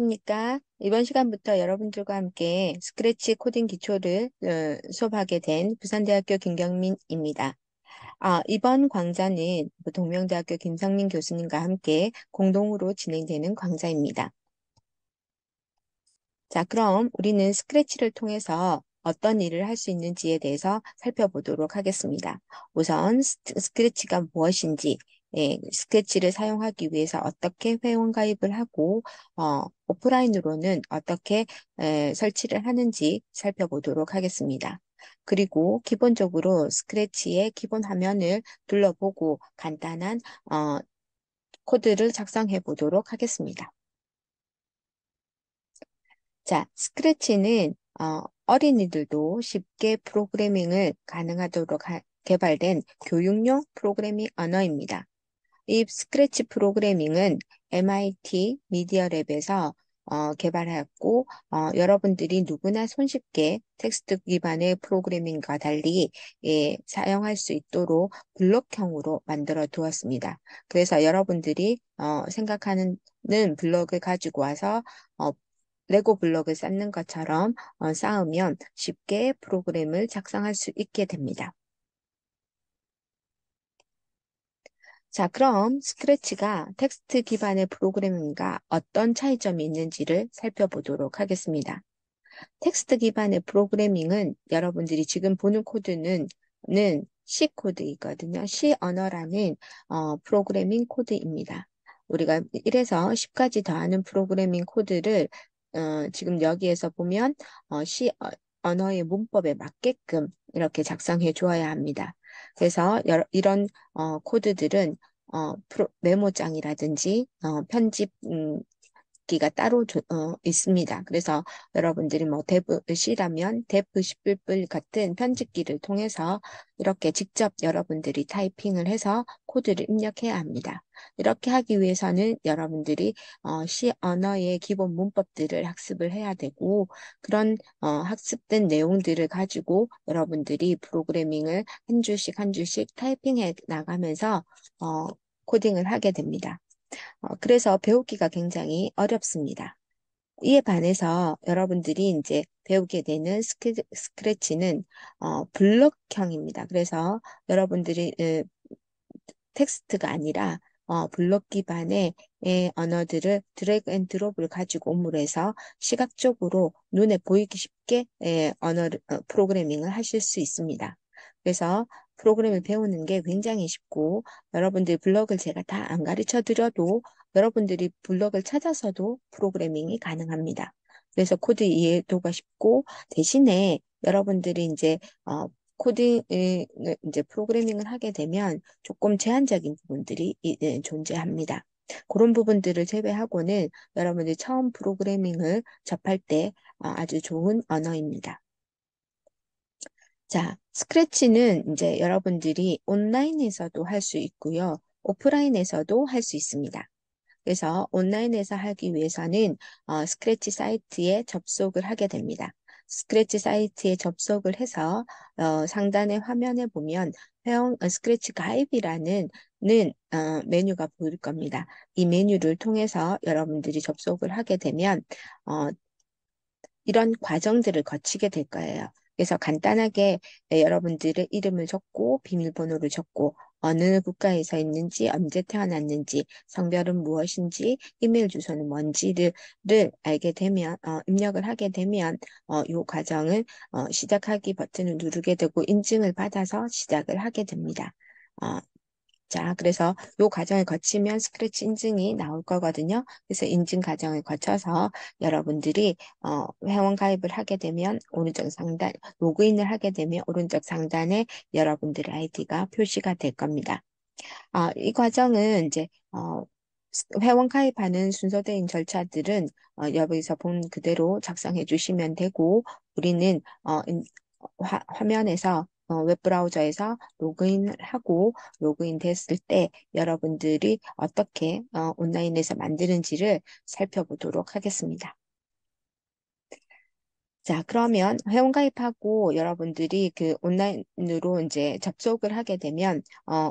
안녕하십니까? 이번 시간부터 여러분들과 함께 스크래치 코딩 기초를 수업하게 된 부산대학교 김경민입니다. 이번 강좌는 동명대학교 김상민 교수님과 함께 공동으로 진행되는 강좌입니다. 자, 그럼 우리는 스크래치를 통해서 어떤 일을 할 수 있는지에 대해서 살펴보도록 하겠습니다. 우선 스크래치가 무엇인지, 스크래치를 사용하기 위해서 어떻게 회원 가입을 하고, 오프라인으로는 어떻게 설치를 하는지 살펴보도록 하겠습니다. 그리고 기본적으로 스크래치의 기본 화면을 둘러보고 간단한 코드를 작성해 보도록 하겠습니다. 자, 스크래치는 어린이들도 쉽게 프로그래밍을 가능하도록 개발된 교육용 프로그래밍 언어입니다. 이 스크래치 프로그래밍은 MIT 미디어랩에서 개발하였고, 여러분들이 누구나 손쉽게 텍스트 기반의 프로그래밍과 달리 사용할 수 있도록 블록형으로 만들어 두었습니다. 그래서 여러분들이 생각하는 블록을 가지고 와서 레고 블록을 쌓는 것처럼 쌓으면 쉽게 프로그램을 작성할 수 있게 됩니다. 자, 그럼 스크래치가 텍스트 기반의 프로그래밍과 어떤 차이점이 있는지를 살펴보도록 하겠습니다. 텍스트 기반의 프로그래밍은 여러분들이 지금 보는 코드는 C 코드이거든요. C 언어라는 프로그래밍 코드입니다. 우리가 1에서 10까지 더하는 프로그래밍 코드를 지금 여기에서 보면 C 언어의 문법에 맞게끔 이렇게 작성해 주어야 합니다. 그래서 이런 코드들은 메모장이라든지 편집 기가 따로 있습니다. 그래서 여러분들이 뭐 데브 C라면 데브 11뿔 같은 편집기를 통해서 이렇게 직접 여러분들이 타이핑을 해서 코드를 입력해야 합니다. 이렇게 하기 위해서는 여러분들이 C 언어의 기본 문법들을 학습을 해야 되고 그런 학습된 내용들을 가지고 여러분들이 프로그래밍을 한 줄씩 한 줄씩 타이핑해 나가면서 코딩을 하게 됩니다. 그래서 배우기가 굉장히 어렵습니다. 이에 반해서 여러분들이 이제 배우게 되는 스크래치는 블록형입니다. 그래서 여러분들이 텍스트가 아니라 블록 기반의 언어들을 드래그 앤 드롭을 가지고 오므로 시각적으로 눈에 보이기 쉽게 프로그래밍을 하실 수 있습니다. 그래서 프로그램을 배우는 게 굉장히 쉽고 여러분들 블록을 제가 다 안 가르쳐 드려도 여러분들이 블록을 찾아서도 프로그래밍이 가능합니다. 그래서 코드 이해도가 쉽고 대신에 여러분들이 이제 코딩 이제 프로그래밍을 하게 되면 조금 제한적인 부분들이 존재합니다. 그런 부분들을 제외하고는 여러분들이 처음 프로그래밍을 접할 때 아주 좋은 언어입니다. 자, 스크래치는 이제 여러분들이 온라인에서도 할 수 있고요. 오프라인에서도 할 수 있습니다. 그래서 온라인에서 하기 위해서는 스크래치 사이트에 접속을 하게 됩니다. 스크래치 사이트에 접속을 해서 상단의 화면에 보면 회원 스크래치 가입이라는 메뉴가 보일 겁니다. 이 메뉴를 통해서 여러분들이 접속을 하게 되면 어, 이런 과정들을 거치게 될 거예요. 그래서 간단하게 여러분들의 이름을 적고 비밀번호를 적고 어느 국가에서 있는지 언제 태어났는지 성별은 무엇인지 이메일 주소는 뭔지를 알게 되면 입력을 하게 되면 이 과정을 시작하기 버튼을 누르게 되고 인증을 받아서 시작을 하게 됩니다. 어, 자, 그래서 요 과정을 거치면 스크래치 인증이 나올 거거든요. 그래서 인증 과정을 거쳐서 여러분들이 회원 가입을 하게 되면 오른쪽 상단, 로그인을 하게 되면 오른쪽 상단에 여러분들의 아이디가 표시가 될 겁니다. 이 과정은 이제 회원 가입하는 순서대인 절차들은 여기서 본 그대로 작성해 주시면 되고 우리는 화면에서 웹브라우저에서 로그인을 하고 로그인 됐을 때 여러분들이 어떻게 온라인에서 만드는지를 살펴보도록 하겠습니다. 자, 그러면 회원가입하고 여러분들이 그 온라인으로 이제 접속을 하게 되면,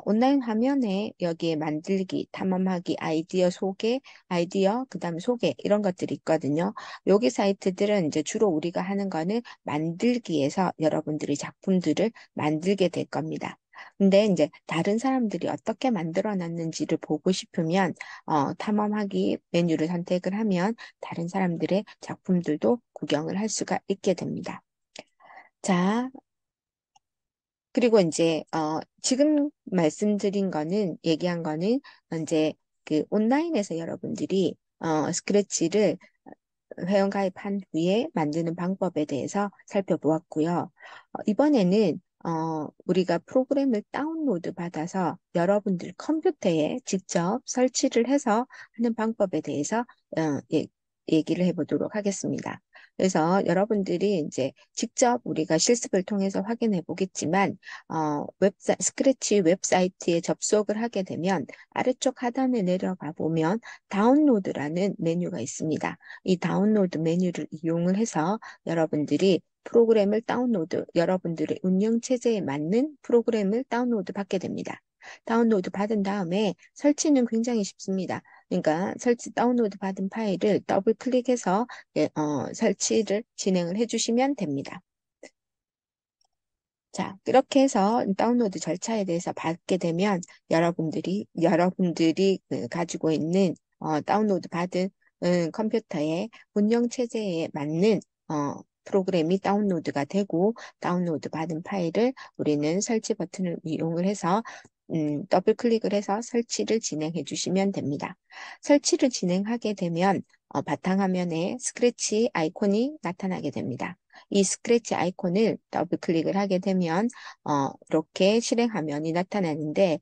온라인 화면에 여기에 만들기, 탐험하기, 아이디어 소개, 아이디어, 그 다음에 소개, 이런 것들이 있거든요. 여기 사이트들은 이제 주로 우리가 하는 거는 만들기에서 여러분들이 작품들을 만들게 될 겁니다. 근데 이제 다른 사람들이 어떻게 만들어 놨는지를 보고 싶으면, 탐험하기 메뉴를 선택을 하면 다른 사람들의 작품들도 구경을 할 수가 있게 됩니다. 자, 그리고 이제 지금 말씀드린 거는 얘기한 거는 이제 그 온라인에서 여러분들이 스크래치를 회원 가입한 후에 만드는 방법에 대해서 살펴보았고요. 이번에는 우리가 프로그램을 다운로드 받아서 여러분들 컴퓨터에 직접 설치를 해서 하는 방법에 대해서 얘기를 해보도록 하겠습니다. 그래서 여러분들이 이제 직접 우리가 실습을 통해서 확인해 보겠지만, 스크래치 웹사이트에 접속을 하게 되면 아래쪽 하단에 내려가 보면 다운로드라는 메뉴가 있습니다. 이 다운로드 메뉴를 이용을 해서 여러분들이 프로그램을 다운로드, 여러분들의 운영체제에 맞는 프로그램을 다운로드 받게 됩니다. 다운로드 받은 다음에 설치는 굉장히 쉽습니다. 그러니까 다운로드 받은 파일을 더블 클릭해서 설치를 진행을 해주시면 됩니다. 자, 그렇게 해서 다운로드 절차에 대해서 받게 되면 여러분들이 그 가지고 있는 다운로드 받은 컴퓨터의 운영 체제에 맞는 프로그램이 다운로드가 되고 다운로드 받은 파일을 우리는 설치 버튼을 이용을 해서 더블 클릭을 해서 설치를 진행해 주시면 됩니다. 설치를 진행하게 되면 바탕화면에 스크래치 아이콘이 나타나게 됩니다. 이 스크래치 아이콘을 더블 클릭을 하게 되면 이렇게 실행 화면이 나타나는데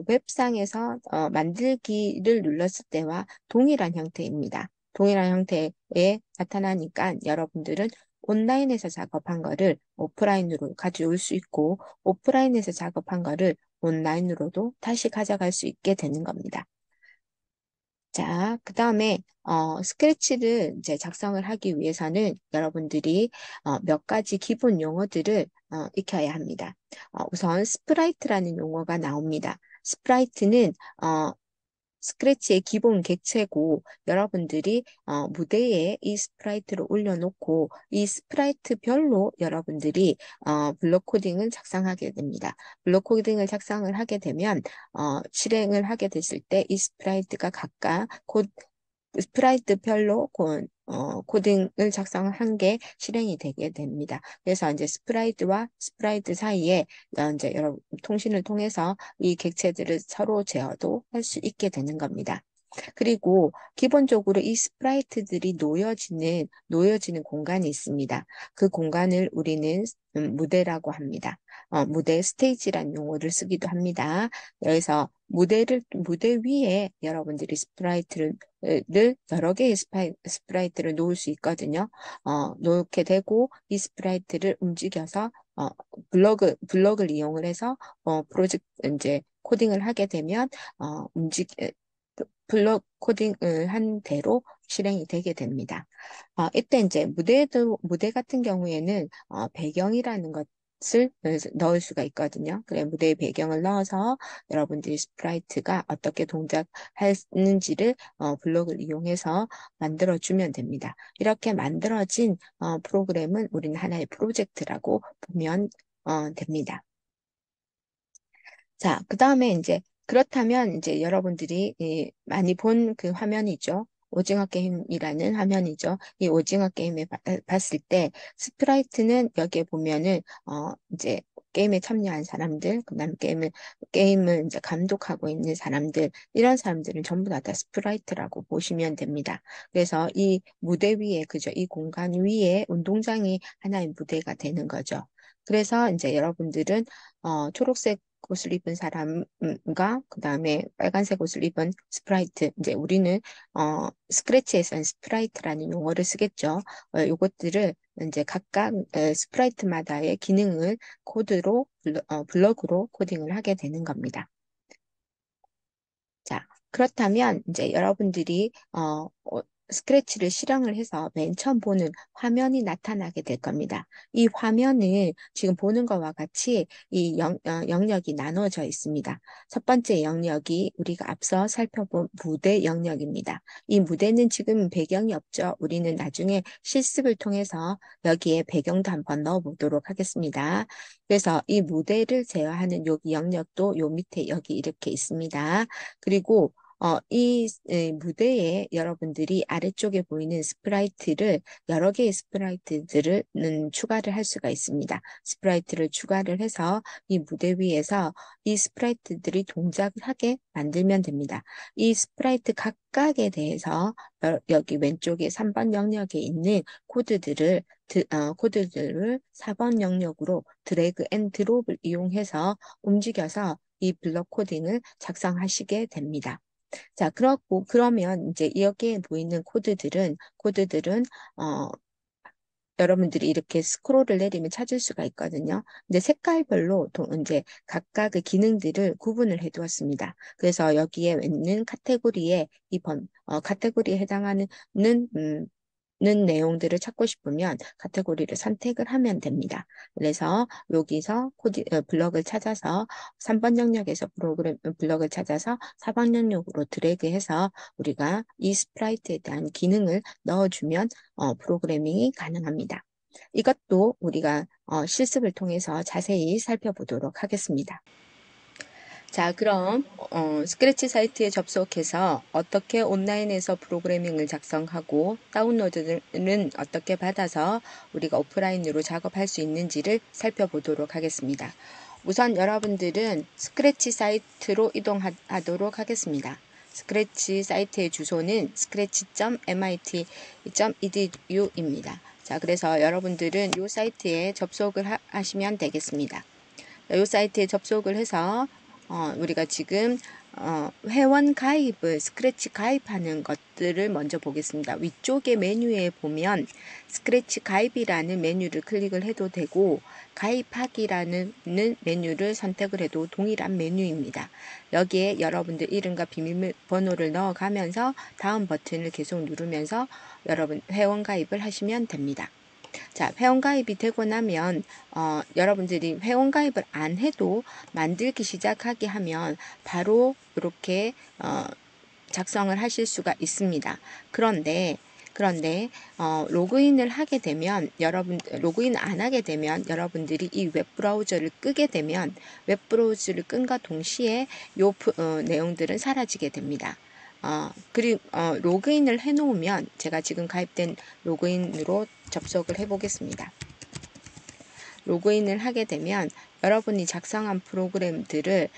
웹상에서 만들기를 눌렀을 때와 동일한 형태입니다. 동일한 형태에 나타나니까 여러분들은 온라인에서 작업한 거를 오프라인으로 가져올 수 있고 오프라인에서 작업한 거를 온라인으로도 다시 가져갈 수 있게 되는 겁니다. 자, 그 다음에 스크래치를 이제 작성을 하기 위해서는 여러분들이 몇 가지 기본 용어들을 익혀야 합니다. 우선 스프라이트라는 용어가 나옵니다. 스프라이트는 스크래치의 기본 객체고 여러분들이 무대에 이 스프라이트를 올려놓고 이 스프라이트별로 여러분들이 블록 코딩을 작성하게 됩니다. 블록 코딩을 작성을 하게 되면 실행을 하게 됐을 때 이 스프라이트가 각각 스프라이트별로 코딩을 작성한 게 실행이 되게 됩니다. 그래서 이제 스프라이트와 스프라이트 사이에 이제 여러 통신을 통해서 이 객체들을 서로 제어도 할 수 있게 되는 겁니다. 그리고 기본적으로 이 스프라이트들이 놓여지는 공간이 있습니다. 그 공간을 우리는 무대라고 합니다. 무대 스테이지란 용어를 쓰기도 합니다. 그래서 무대 위에 여러분들이 스프라이트를 여러 개의 스프라이트를 놓을 수 있거든요. 놓게 되고 이 스프라이트를 움직여서 블럭을 이용을 해서 프로젝트 이제 코딩을 하게 되면 블록 코딩을 한 대로 실행이 되게 됩니다. 이때 이제 무대 같은 경우에는 배경이라는 것을 넣을 수가 있거든요. 그래, 무대의 배경을 넣어서 여러분들이 스프라이트가 어떻게 동작하는지를 블록을 이용해서 만들어주면 됩니다. 이렇게 만들어진 프로그램은 우리는 하나의 프로젝트라고 보면 됩니다. 자, 그 다음에 이제 그렇다면 이제 여러분들이 많이 본 그 화면이죠. 오징어 게임이라는 화면이죠. 이 오징어 게임에 봤을 때 스프라이트는 여기에 보면은 이제 게임에 참여한 사람들, 그다음 게임을 이제 감독하고 있는 사람들, 이런 사람들은 전부 다 스프라이트라고 보시면 됩니다. 그래서 이 무대 위에 그죠? 이 공간 위에 운동장이 하나의 무대가 되는 거죠. 그래서 이제 여러분들은 초록색 옷을 입은 사람과 그다음에 빨간색 옷을 입은 스프라이트 이제 우리는 스크래치에서는 스프라이트라는 용어를 쓰겠죠. 요것들을 이제 각각 스프라이트마다의 기능을 블럭으로 코딩을 하게 되는 겁니다. 자, 그렇다면 이제 여러분들이 스크래치를 실행을 해서 맨 처음 보는 화면이 나타나게 될 겁니다. 이 화면을 지금 보는 것과 같이 이 영역이 나눠져 있습니다. 첫 번째 영역이 우리가 앞서 살펴본 무대 영역입니다. 이 무대는 지금 배경이 없죠. 우리는 나중에 실습을 통해서 여기에 배경도 한번 넣어 보도록 하겠습니다. 그래서 이 무대를 제어하는 여기 영역도 요 밑에 여기 이렇게 있습니다. 그리고 이 무대에 여러분들이 아래쪽에 보이는 스프라이트를 여러 개의 스프라이트들을 추가를 할 수가 있습니다. 스프라이트를 추가를 해서 이 무대 위에서 이 스프라이트들이 동작을 하게 만들면 됩니다. 이 스프라이트 각각에 대해서 여기 왼쪽에 3번 영역에 있는 코드들을 4번 영역으로 드래그 앤 드롭을 이용해서 움직여서 이 블록 코딩을 작성하시게 됩니다. 자, 그러면 이제 여기에 보이는 코드들은, 어, 여러분들이 이렇게 스크롤을 내리면 찾을 수가 있거든요. 근데 색깔별로 이제 각각의 기능들을 구분을 해 두었습니다. 그래서 여기에 있는 카테고리에 카테고리에 해당하는 음, 는 내용들을 찾고 싶으면 카테고리를 선택을 하면 됩니다. 그래서 여기서 블럭을 찾아서 3번 영역에서 블럭을 찾아서 4번 영역으로 드래그해서 우리가 이 스프라이트에 대한 기능을 넣어주면 프로그래밍이 가능합니다. 이것도 우리가 실습을 통해서 자세히 살펴보도록 하겠습니다. 자, 그럼 스크래치 사이트에 접속해서 어떻게 온라인에서 프로그래밍을 작성하고 다운로드는 어떻게 받아서 우리가 오프라인으로 작업할 수 있는지를 살펴보도록 하겠습니다. 우선 여러분들은 스크래치 사이트로 이동하도록 하겠습니다. 스크래치 사이트의 주소는 scratch.mit.edu입니다. 자, 그래서 여러분들은 이 사이트에 접속을 하시면 되겠습니다. 이 사이트에 접속을 해서 우리가 지금 회원 가입을 스크래치 가입하는 것들을 먼저 보겠습니다. 위쪽의 메뉴에 보면 스크래치 가입이라는 메뉴를 클릭을 해도 되고 가입하기라는 메뉴를 선택을 해도 동일한 메뉴입니다. 여기에 여러분들 이름과 비밀번호를 넣어가면서 다음 버튼을 계속 누르면서 여러분 회원 가입을 하시면 됩니다. 자, 회원가입이 되고 나면 여러분들이 회원가입을 안 해도 만들기 시작하게 하면 바로 이렇게 작성을 하실 수가 있습니다. 그런데 로그인을 하게 되면 로그인 안 하게 되면 여러분들이 이 웹브라우저를 끄게 되면 웹브라우저를 끈과 동시에 요 내용들은 사라지게 됩니다. 그리고 로그인을 해 놓으면 제가 지금 가입된 로그인으로 접속을 해 보겠습니다. 로그인을 하게 되면 여러분이 작성한 프로그램들을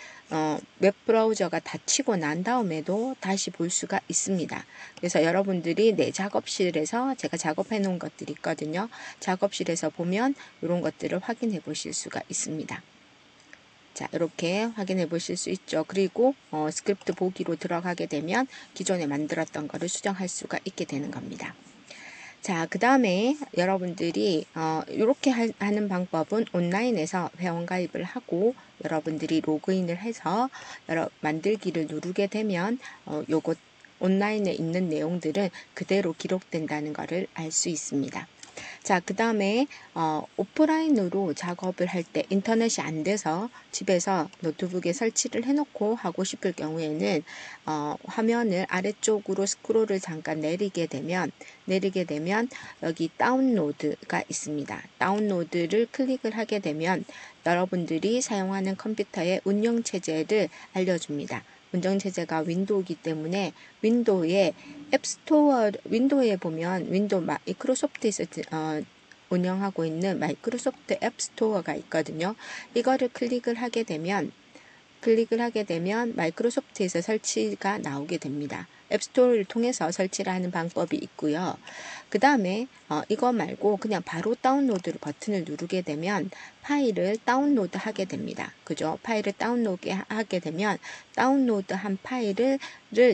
웹브라우저가 닫히고 난 다음에도 다시 볼 수가 있습니다. 그래서 여러분들이 내 작업실에서 제가 작업해 놓은 것들이 있거든요. 작업실에서 보면 이런 것들을 확인해 보실 수가 있습니다. 자, 이렇게 확인해 보실 수 있죠. 그리고 스크립트 보기로 들어가게 되면 기존에 만들었던 거를 수정할 수가 있게 되는 겁니다. 자, 그 다음에 여러분들이 이렇게 하는 방법은 온라인에서 회원 가입을 하고 여러분들이 로그인을 해서 만들기를 누르게 되면 요것 온라인에 있는 내용들은 그대로 기록된다는 것을 알 수 있습니다. 자, 그 다음에 오프라인으로 작업을 할 때 인터넷이 안 돼서 집에서 노트북에 설치를 해놓고 하고 싶을 경우에는 화면을 아래쪽으로 스크롤을 잠깐 내리게 되면 여기 다운로드가 있습니다. 다운로드를 클릭을 하게 되면 여러분들이 사용하는 컴퓨터의 운영체제를 알려줍니다. 운영체제가 윈도우이기 때문에 윈도우에 윈도우에 보면 마이크로소프트에서 운영하고 있는 마이크로소프트 앱스토어가 있거든요. 이거를 클릭을 하게 되면 마이크로소프트에서 설치가 나오게 됩니다. 앱스토어를 통해서 설치를 하는 방법이 있고요. 그 다음에 이거 말고 그냥 바로 다운로드 버튼을 누르게 되면 파일을 다운로드 하게 됩니다. 그죠? 파일을 다운로드 하게 되면 다운로드한 파일을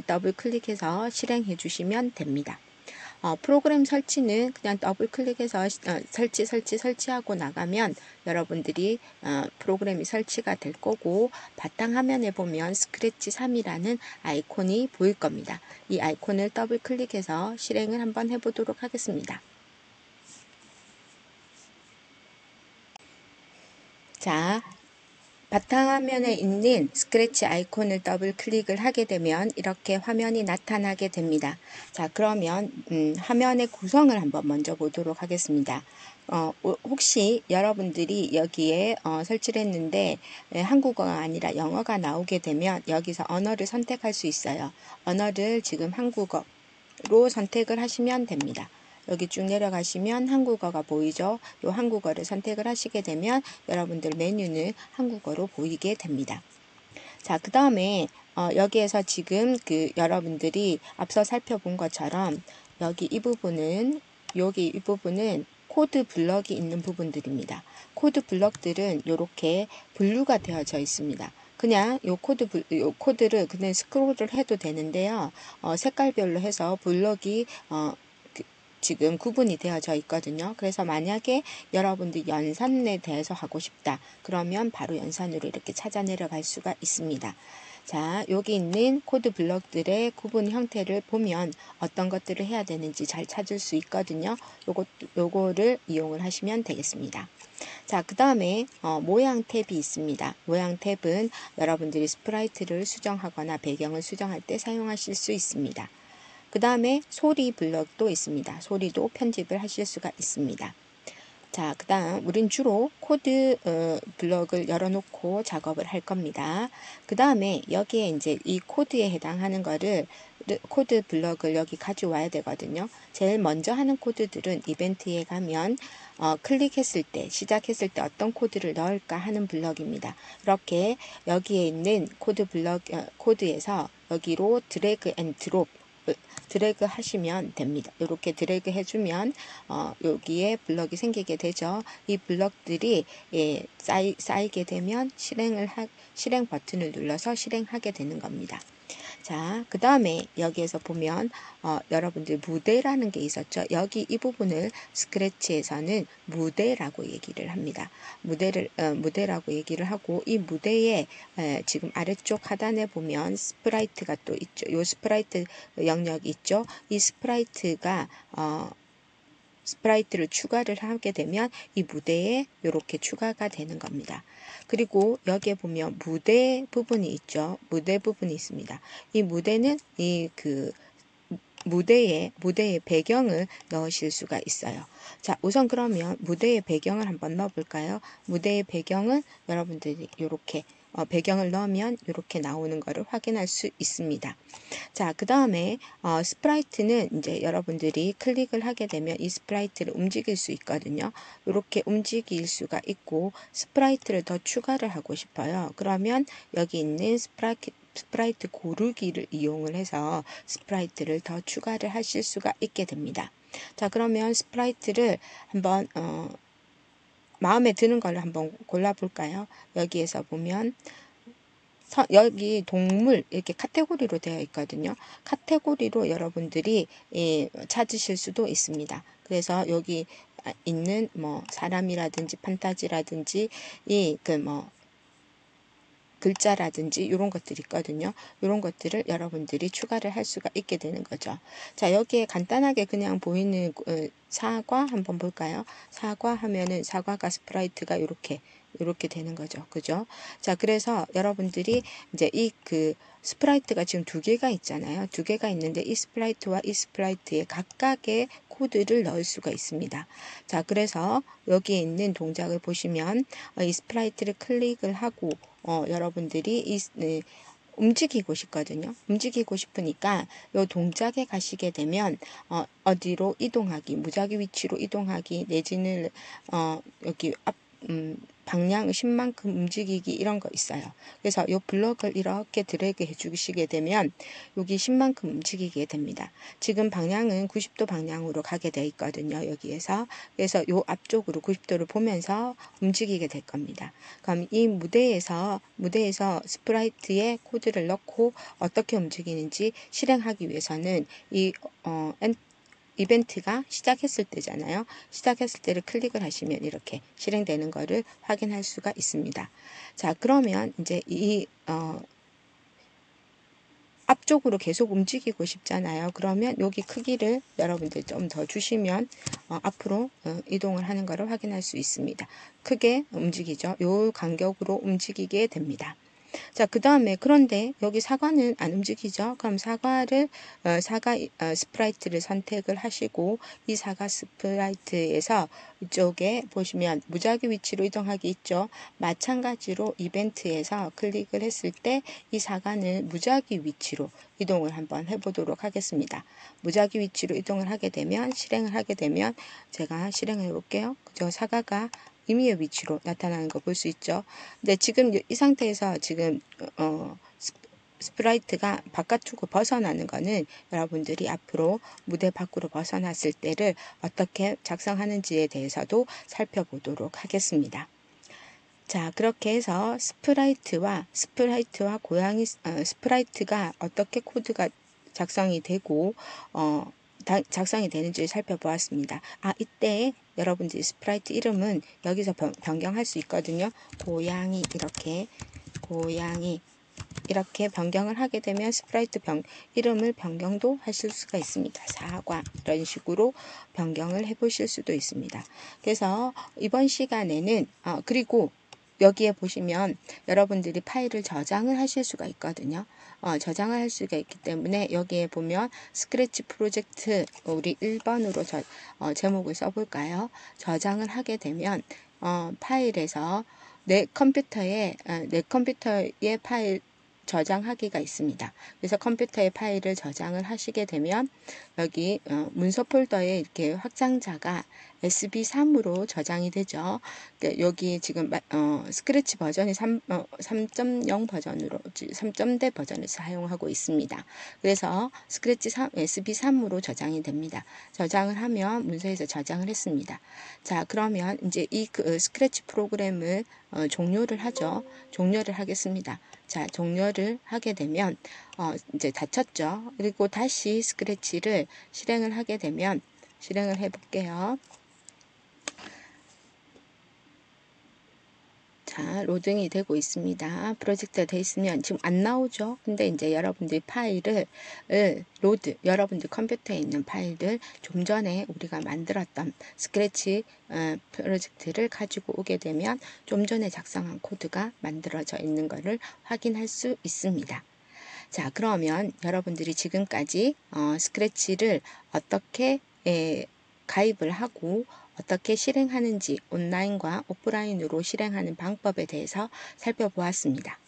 더블 클릭해서 실행해 주시면 됩니다. 프로그램 설치는 그냥 더블 클릭해서 설치하고 나가면 여러분들이 프로그램이 설치가 될 거고, 바탕화면에 보면 스크래치 3이라는 아이콘이 보일 겁니다. 이 아이콘을 더블 클릭해서 실행을 한번 해보도록 하겠습니다. 자, 바탕화면에 있는 스크래치 아이콘을 더블 클릭을 하게 되면 이렇게 화면이 나타나게 됩니다. 자, 그러면 화면의 구성을 한번 먼저 보도록 하겠습니다. 혹시 여러분들이 여기에 설치를 했는데 한국어가 아니라 영어가 나오게 되면 여기서 언어를 선택할 수 있어요. 언어를 지금 한국어로 선택을 하시면 됩니다. 여기 쭉 내려가시면 한국어가 보이죠? 이 한국어를 선택을 하시게 되면 여러분들 메뉴는 한국어로 보이게 됩니다. 자, 그 다음에 여기에서 지금 여러분들이 앞서 살펴본 것처럼 여기 이 부분은 코드 블럭이 있는 부분들입니다. 코드 블럭들은 이렇게 분류가 되어져 있습니다. 그냥 요 코드를 그냥 스크롤을 해도 되는데요. 색깔별로 해서 블럭이 지금 구분이 되어져 있거든요. 그래서 만약에 여러분들 연산에 대해서 하고 싶다. 그러면 바로 연산으로 이렇게 찾아 내려갈 수가 있습니다. 자, 여기 있는 코드 블럭들의 구분 형태를 보면 어떤 것들을 해야 되는지 잘 찾을 수 있거든요. 요거를 이용을 하시면 되겠습니다. 자, 그 다음에 모양 탭이 있습니다. 모양 탭은 여러분들이 스프라이트를 수정하거나 배경을 수정할 때 사용하실 수 있습니다. 그 다음에 소리 블럭도 있습니다. 소리도 편집을 하실 수가 있습니다. 자, 그 다음 우린 주로 코드 블럭을 열어놓고 작업을 할 겁니다. 그 다음에 여기에 이제 이 코드에 해당하는 거를 코드 블럭을 여기 가져와야 되거든요. 제일 먼저 하는 코드들은 이벤트에 가면 클릭했을 때, 시작했을 때 어떤 코드를 넣을까 하는 블럭입니다. 이렇게 여기에 있는 코드 블럭 코드에서 여기로 드래그 앤 드롭 드래그 하시면 됩니다. 이렇게 드래그 해주면 여기에 블럭이 생기게 되죠. 이 블럭들이 쌓이게 되면 실행 버튼을 눌러서 실행하게 되는 겁니다. 자, 그 다음에 여기에서 보면 여러분들 무대라는 게 있었죠. 여기 이 부분을 스크래치에서는 무대라고 얘기를 합니다. 무대라고 얘기를 하고 이 무대에 지금 아래쪽 하단에 보면 스프라이트가 또 있죠. 이 스프라이트 영역이 있죠. 이 스프라이트를 추가를 하게 되면 이 무대에 이렇게 추가가 되는 겁니다. 그리고 여기에 보면 무대 부분이 있죠. 무대 부분이 있습니다. 이 무대는 무대에 배경을 넣으실 수가 있어요. 자, 우선 그러면 무대의 배경을 한번 넣어볼까요? 무대의 배경은 여러분들이 이렇게 배경을 넣으면 이렇게 나오는 것을 확인할 수 있습니다. 자, 그 다음에 스프라이트는 이제 여러분들이 클릭을 하게 되면 이 스프라이트를 움직일 수 있거든요. 이렇게 움직일 수가 있고 스프라이트를 더 추가를 하고 싶어요. 그러면 여기 있는 스프라이트 고르기를 이용을 해서 스프라이트를 더 추가를 하실 수가 있게 됩니다. 자, 그러면 스프라이트를 한번 마음에 드는 걸로 한번 골라볼까요? 여기에서 보면 여기 동물 이렇게 카테고리로 되어 있거든요. 카테고리로 여러분들이 찾으실 수도 있습니다. 그래서 여기 있는 뭐 사람이라든지 판타지라든지 글자라든지 이런 것들이 있거든요. 이런 것들을 여러분들이 추가를 할 수가 있게 되는 거죠. 자, 여기에 간단하게 그냥 보이는 사과 한번 볼까요? 사과 하면은 사과가 스프라이트가 이렇게 되는 거죠. 그죠? 자, 그래서 여러분들이 이제 스프라이트가 지금 두 개가 있잖아요. 두 개가 있는데 이 스프라이트와 이 스프라이트에 각각의 코드를 넣을 수가 있습니다. 자, 그래서 여기에 있는 동작을 보시면 이 스프라이트를 클릭을 하고 여러분들이 움직이고 싶거든요. 움직이고 싶으니까 이 동작에 가시게 되면 어디로 이동하기, 무작위 위치로 이동하기 내지는 여기 방향 10만큼 움직이기 이런 거 있어요. 그래서 이 블럭을 이렇게 드래그 해주시게 되면 여기 10만큼 움직이게 됩니다. 지금 방향은 90도 방향으로 가게 되어 있거든요. 여기에서. 그래서 이 앞쪽으로 90도를 보면서 움직이게 될 겁니다. 그럼 이 무대에서 스프라이트에 코드를 넣고 어떻게 움직이는지 실행하기 위해서는 이벤트가 시작했을 때잖아요. 시작했을 때를 클릭을 하시면 이렇게 실행되는 거를 확인할 수가 있습니다. 자, 그러면 이제 앞쪽으로 계속 움직이고 싶잖아요. 그러면 여기 크기를 여러분들 좀 더 주시면 앞으로 이동을 하는 것을 확인할 수 있습니다. 크게 움직이죠. 요 간격으로 움직이게 됩니다. 자, 그 다음에 그런데 여기 사과는 안 움직이죠. 그럼 사과 스프라이트를 선택을 하시고 이 사과 스프라이트에서 이쪽에 보시면 무작위 위치로 이동하기 있죠. 마찬가지로 이벤트에서 클릭을 했을 때 이 사과는 무작위 위치로 이동을 한번 해보도록 하겠습니다. 무작위 위치로 이동을 하게 되면 실행을 하게 되면 제가 실행해 볼게요. 그죠? 사과가 임의의 위치로 나타나는 거 볼 수 있죠. 근데 지금 이 상태에서 지금 스프라이트가 바깥으로 벗어나는 거는 여러분들이 앞으로 무대 밖으로 벗어났을 때를 어떻게 작성하는지에 대해서도 살펴보도록 하겠습니다. 자, 그렇게 해서 스프라이트와 고양이 스프라이트가 어떻게 코드가 작성이 되고 작성이 되는지를 살펴보았습니다. 이때 여러분들이 스프라이트 이름은 여기서 변경할 수 있거든요. 고양이 이렇게 변경을 하게 되면 스프라이트 이름을 변경도 하실 수가 있습니다. 사과 이런 식으로 변경을 해보실 수도 있습니다. 그래서 이번 시간에는 그리고 여기에 보시면 여러분들이 파일을 저장을 하실 수가 있거든요. 저장을 할 수가 있기 때문에 여기에 보면 스크래치 프로젝트 우리 1번으로 제목을 써볼까요? 저장을 하게 되면 파일에서 내 컴퓨터에 파일 저장하기가 있습니다. 그래서 컴퓨터에 파일을 저장을 하시게 되면 여기 문서 폴더에 이렇게 확장자가 SB3으로 저장이 되죠. 여기 지금 스크래치 버전이 3.0 버전으로 3.0 버전을 사용하고 있습니다. 그래서 스크래치 SB3으로 저장이 됩니다. 저장을 하면 문서에서 저장을 했습니다. 자, 그러면 이제 이 스크래치 프로그램을 종료를 하죠. 종료를 하겠습니다. 자, 종료를 하게 되면 이제 닫혔죠. 그리고 다시 스크래치를 실행을 하게 되면 실행을 해볼게요. 자, 로딩이 되고 있습니다. 프로젝트가 되어 있으면 지금 안 나오죠. 근데 이제 여러분들 파일을 여러분들 컴퓨터에 있는 파일을 좀 전에 우리가 만들었던 스크래치 프로젝트를 가지고 오게 되면 좀 전에 작성한 코드가 만들어져 있는 것을 확인할 수 있습니다. 자, 그러면 여러분들이 지금까지 스크래치를 어떻게 가입을 하고 어떻게 실행하는지 온라인과 오프라인으로 실행하는 방법에 대해서 살펴보았습니다.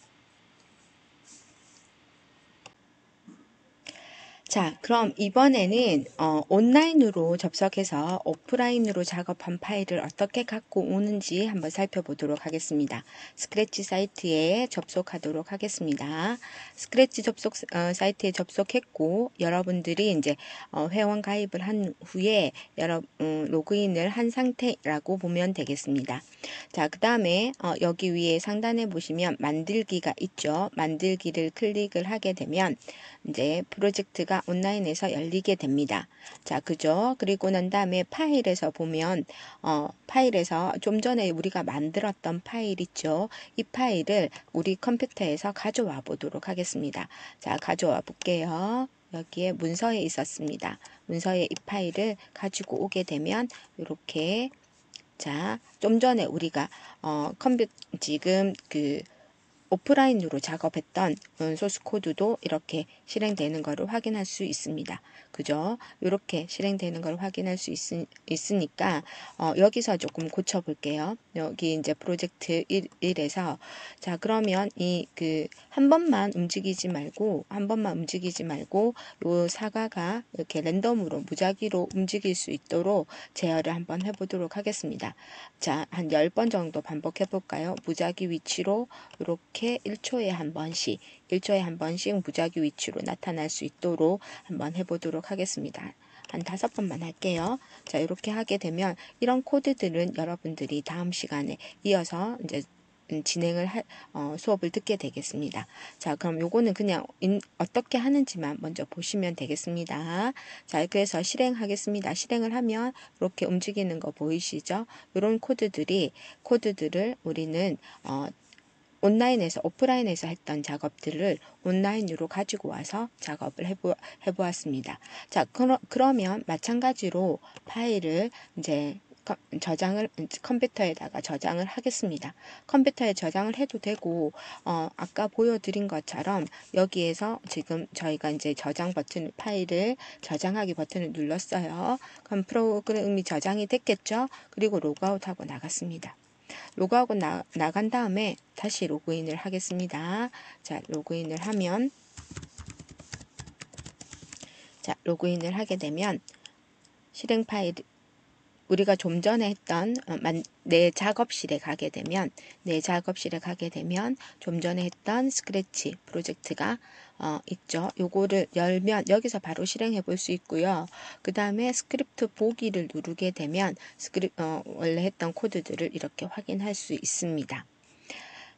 자, 그럼 이번에는 온라인으로 접속해서 오프라인으로 작업한 파일을 어떻게 갖고 오는지 한번 살펴보도록 하겠습니다. 스크래치 사이트에 접속하도록 하겠습니다. 스크래치 사이트에 접속했고 여러분들이 이제 회원 가입을 한 후에 로그인을 한 상태라고 보면 되겠습니다. 자, 그 다음에 여기 위에 상단에 보시면 만들기가 있죠. 만들기를 클릭을 하게 되면 이제 프로젝트가 온라인에서 열리게 됩니다. 자, 그죠? 그리고 난 다음에 파일에서 보면 파일에서 좀 전에 우리가 만들었던 파일 있죠? 이 파일을 우리 컴퓨터에서 가져와 보도록 하겠습니다. 자, 가져와 볼게요. 여기에 문서에 있었습니다. 문서에 이 파일을 가지고 오게 되면 이렇게 자, 좀 전에 우리가 지금 오프라인으로 작업했던 소스 코드도 이렇게 실행되는 것을 확인할 수 있습니다. 그죠? 이렇게 실행되는 걸 확인할 수 있으니까 여기서 조금 고쳐볼게요. 여기 이제 프로젝트 1에서 자, 그러면 한 번만 움직이지 말고 요 사과가 이렇게 랜덤으로 무작위로 움직일 수 있도록 제어를 한번 해보도록 하겠습니다. 자, 한 10번 정도 반복해 볼까요? 무작위 위치로 이렇게 1초에 한 번씩 무작위 위치로 나타날 수 있도록 한번 해보도록 하겠습니다. 한 5번만 할게요. 자, 이렇게 하게 되면 이런 코드들은 여러분들이 다음 시간에 이어서 이제 수업을 듣게 되겠습니다. 자, 그럼 요거는 그냥 어떻게 하는지만 먼저 보시면 되겠습니다. 자, 그래서 실행하겠습니다. 실행을 하면 이렇게 움직이는 거 보이시죠? 이런 코드들을 우리는 온라인에서 오프라인에서 했던 작업들을 온라인으로 가지고 와서 작업을 해보았습니다. 자, 그러면 마찬가지로 파일을 이제 컴퓨터에다가 저장을 하겠습니다. 컴퓨터에 저장을 해도 되고, 아까 보여드린 것처럼 여기에서 지금 저희가 이제 파일을 저장하기 버튼을 눌렀어요. 그럼 프로그램이 저장이 됐겠죠? 그리고 로그아웃하고 나갔습니다. 로그아웃 나간 다음에 다시 로그인을 하겠습니다. 자, 로그인을 하게 되면 실행 파일 우리가 좀 전에 했던 내 작업실에 가게 되면 좀 전에 했던 스크래치 프로젝트가 있죠. 요거를 열면 여기서 바로 실행해 볼 수 있고요. 그 다음에 스크립트 보기를 누르게 되면 원래 했던 코드들을 이렇게 확인할 수 있습니다.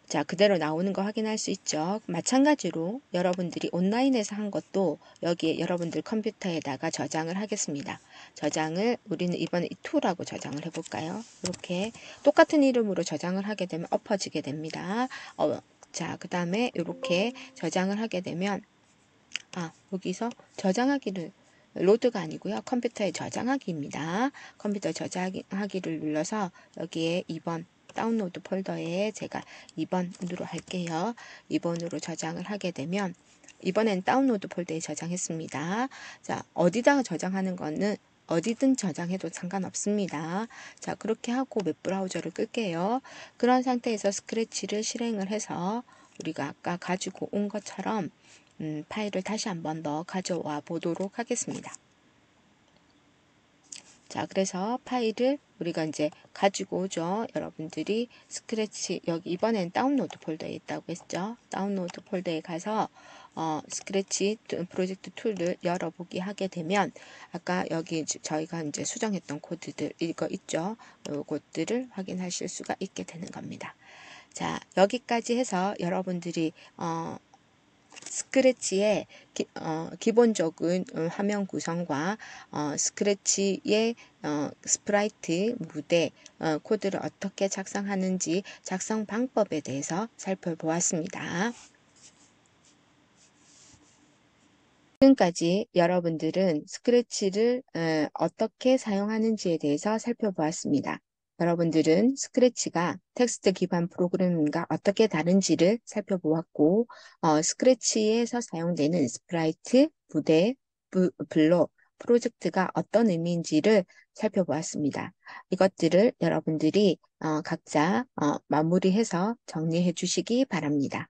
자, 그대로 나오는 거 확인할 수 있죠. 마찬가지로 여러분들이 온라인에서 한 것도 여기에 여러분들 컴퓨터에다가 저장을 하겠습니다. 우리는 이번에 이2라고 저장을 해볼까요? 이렇게 똑같은 이름으로 저장을 하게 되면 엎어지게 됩니다. 자, 그 다음에 이렇게 저장을 하게 되면 여기서 저장하기를 로드가 아니고요. 컴퓨터에 저장하기입니다. 컴퓨터 저장하기를 눌러서 여기에 2번 다운로드 폴더에 제가 2번으로 할게요. 2번으로 저장을 하게 되면 이번엔 다운로드 폴더에 저장했습니다. 자, 어디다가 저장하는 거는 어디든 저장해도 상관없습니다. 자, 그렇게 하고 웹브라우저를 끌게요. 그런 상태에서 스크래치를 실행을 해서 우리가 아까 가지고 온 것처럼 파일을 다시 한 번 더 가져와 보도록 하겠습니다. 자, 그래서 파일을 우리가 이제 가지고 오죠. 여러분들이 스크래치 여기 이번엔 다운로드 폴더에 있다고 했죠. 다운로드 폴더에 가서 스크래치 프로젝트 툴을 열어보기 하게 되면 아까 여기 저희가 이제 수정했던 코드들 이거 있죠. 이것들을 확인하실 수가 있게 되는 겁니다. 자, 여기까지 해서 여러분들이 스크래치의 기본적인 화면 구성과 스크래치의 스프라이트 무대 코드를 어떻게 작성하는지 작성 방법에 대해서 살펴보았습니다. 지금까지 여러분들은 스크래치를 어떻게 사용하는지에 대해서 살펴보았습니다. 여러분들은 스크래치가 텍스트 기반 프로그램과 어떻게 다른지를 살펴보았고, 스크래치에서 사용되는 스프라이트, 부대, 블록, 프로젝트가 어떤 의미인지를 살펴보았습니다. 이것들을 여러분들이 각자 마무리해서 정리해 주시기 바랍니다.